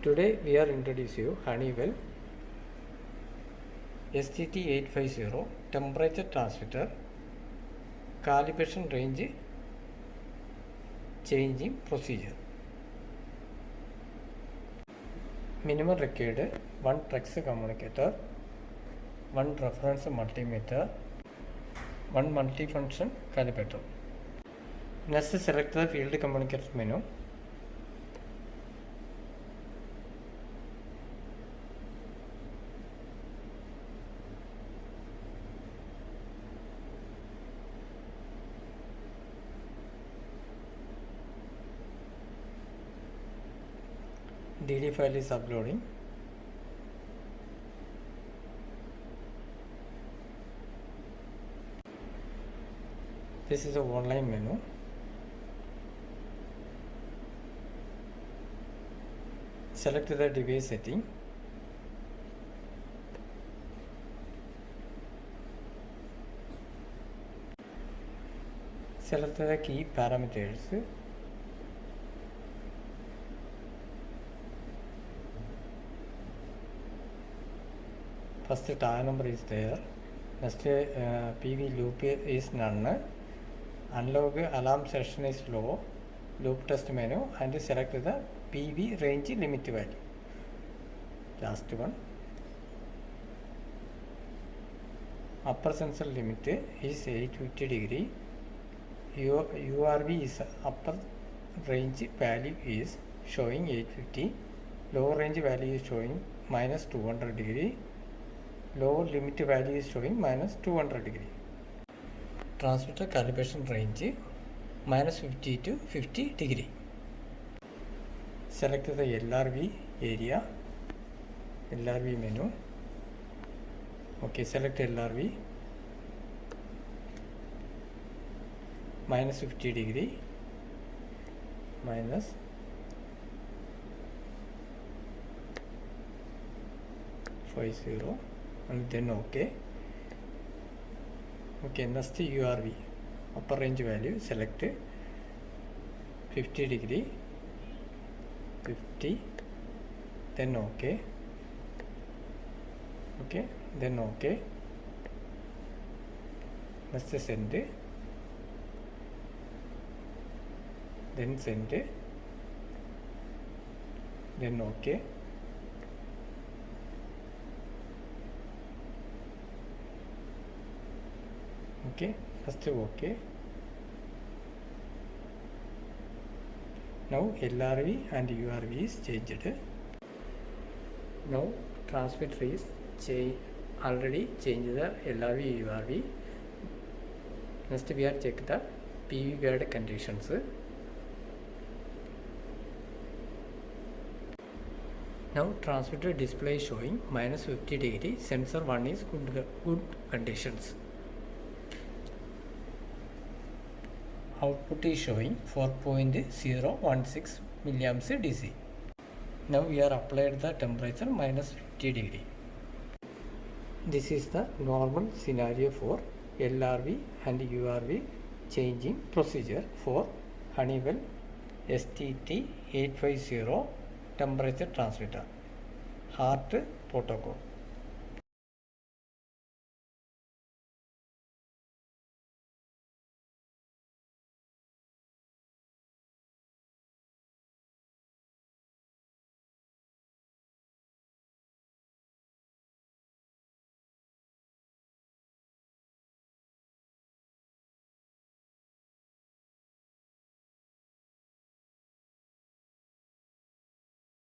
Today we are introducing you Honeywell STT850 temperature transmitter calibration range changing procedure. Minimum required one Trex communicator, one reference multimeter, one multifunction calibrator. Next, select the field communicator menu. DD file is uploading. This is the online menu. Select the device setting. Select the key parameters. First tile number is there. Next PV loop is none. Unlock alarm session is low. Loop test menu and select the PV range limit value. Last one. Upper sensor limit is 850 degree. URV is upper range value is showing 850. Lower range value is showing minus 200 degree. Lower limit value is showing minus 200 degree. Transmitter calibration range minus 50 to 50 degree. Select the LRV area, LRV menu. Okay, select LRV. Minus 50 degree. Minus 50 and then OK. Okay, next URV upper range value select 50 degree, 50, then OK, okay, then OK. Next send, then send, then OK. Okay, first OK. Now LRV and URV is changed. Now transmitter is already changed the LRV URV. Next we are check the PV guide conditions. Now transmitter display showing minus 50 degree. Sensor 1 is good conditions. Output is showing 4.016 milliamps DC. Now we are applied the temperature minus 50 degree. This is the normal scenario for LRV and URV changing procedure for Honeywell STT850 temperature transmitter HART protocol.